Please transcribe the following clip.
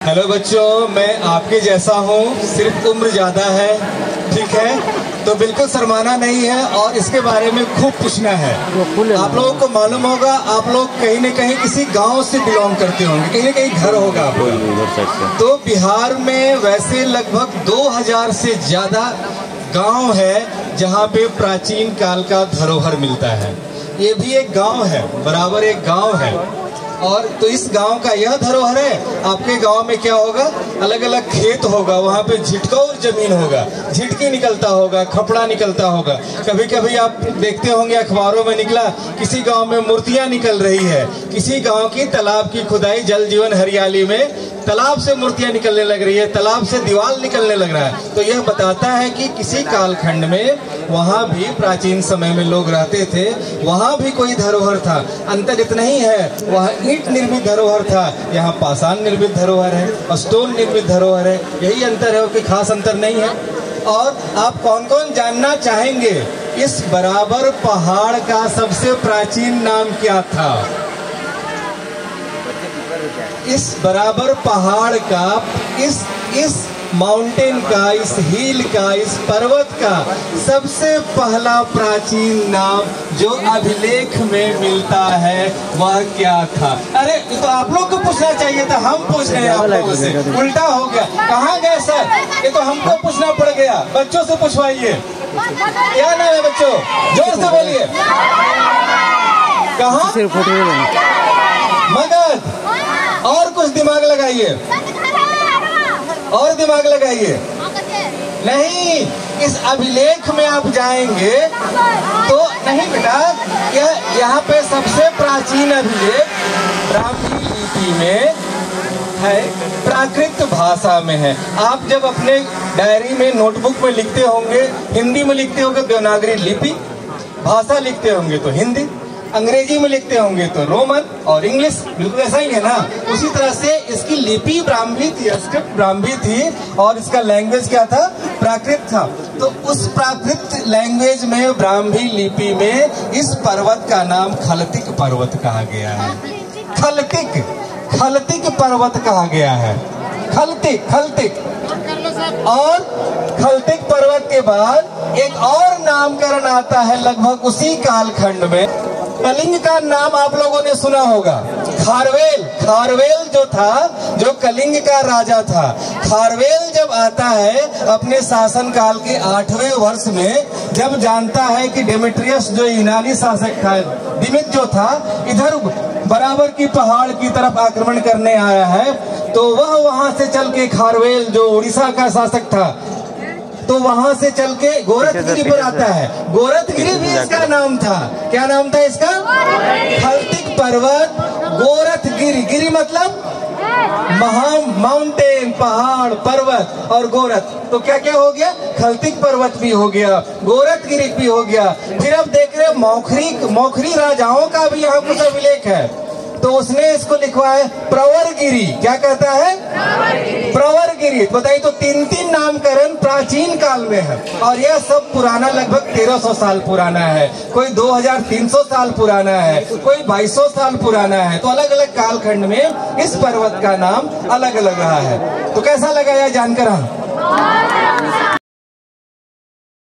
Hello बच्चों, मैं आपके जैसा हूँ, सिर्फ उम्र ज़्यादा है, ठीक है? तो बिल्कुल शर्माना नहीं है और इसके बारे में खूब पूछना है। आप लोगों को मालूम होगा, आप लोग कहीं न कहीं किसी गांव से बिलोंग करते होंगे, कहीं न कहीं घर होगा आपका। तो बिहार में वैसे लगभग 2000 से ज़्यादा गांव है जहाँ पे प्राचीन काल का धरोहर मिलता है। ये भी एक गांव है, बराबर एक गांव है। और तो इस गांव का यह धरोहर है। आपके गांव में क्या होगा, अलग अलग खेत होगा, वहाँ पे झिटकौर जमीन होगा, झिटकी निकलता होगा, खपड़ा निकलता होगा। कभी कभी आप देखते होंगे अखबारों में निकला, किसी गांव में मूर्तियां निकल रही है, किसी गांव की तालाब की खुदाई, जल जीवन हरियाली में तालाब से मूर्तियां निकलने लग रही है, तालाब से दीवार निकलने लग रहा है। तो यह बताता है कि किसी कालखंड में वहाँ भी प्राचीन समय में लोग रहते थे, वहाँ भी कोई धरोहर था। अंतर इतना ही है, वहाँ ईंट निर्मित धरोहर था, यहाँ पाषाण निर्मित धरोहर है और स्टोन निर्मित धरोहर है। यही अंतर है, कि खास अंतर नहीं है। और आप कौन कौन जानना चाहेंगे, इस बराबर पहाड़ का सबसे प्राचीन नाम क्या था? इस बराबर पहाड़ का, इस माउंटेन का, इस हिल का, इस पर्वत का सबसे पहला प्राचीन नाम जो अभिलेख में मिलता है वह क्या था? अरे ये तो आप लोग को पूछना चाहिए था, हम पूछ रहे हैं आप लोगों से, उल्टा हो गया। कहाँ गए सर? ये तो हमको पूछना पड़ गया। बच्चों से पूछवाइए, क्या नाम है बच्चों? जोर से बोलिए। कहाँ? मगध। और कुछ दिमाग लगाइए, और दिमाग लगाइए। नहीं, इस अभिलेख में आप जाएंगे तो नहीं बेटा, यहाँ पे सबसे प्राचीन अभिलेख ब्राह्मी लिपि में है, प्राकृत भाषा में है। आप जब अपने डायरी में, नोटबुक में लिखते होंगे, हिंदी में लिखते होंगे देवनागरी लिपि, भाषा लिखते होंगे तो हिंदी, अंग्रेजी में लिखते होंगे तो रोमन और इंग्लिश, बिल्कुल ऐसा ही है ना। उसी तरह से इसकी लिपि ब्राह्मी थी, स्क्रिप्ट ब्राह्मी थी और इसका लैंग्वेज क्या था? प्राकृत था। तो उस प्राकृत लैंग्वेज में, ब्राह्मी लिपि में इस पर्वत का नाम खलतिक पर्वत कहा गया है। खलतिक पर्वत कहा गया है। खलतिक। और खलतिक पर्वत के बाद एक और नामकरण आता है लगभग उसी कालखंड में। कलिंग का नाम आप लोगों ने सुना होगा। खारवेल जो था, जो कलिंग का राजा था, खारवेल जब आता है अपने शासन काल के 8वें वर्ष में, जब जानता है कि डेमेट्रियस जो यूनानी शासक था, दिमित जो था, इधर बराबर की पहाड़ की तरफ आक्रमण करने आया है, तो वह वहां से चल के, खारवेल जो उड़ीसा का शासक था, तो वहां से चल के गोरखगिरी पर आता है। गोरखगिरी भी इसका नाम था। क्या नाम था इसका? खलतिक पर्वत, गोरखगिरी। गिरी मतलब माउंटेन, पहाड़, पर्वत, और गोरख, तो क्या क्या हो गया? खलतिक पर्वत भी हो गया, गोरखगिरी भी हो गया। फिर अब देख रहे मौखरी राजाओं का भी यहाँ कुछ अभिलेख है, तो उसने इसको लिखवा है प्रवरगिरी। क्या कहता है? प्रवरगिरी। बताइए, तो 3 नामकरण प्राचीन काल में है और यह सब पुराना, लगभग 1300 साल पुराना है, कोई 2300 साल पुराना है, कोई 2200 साल पुराना है। तो अलग अलग कालखंड में इस पर्वत का नाम अलग अलग रहा है। तो कैसा लगा यह जानकर?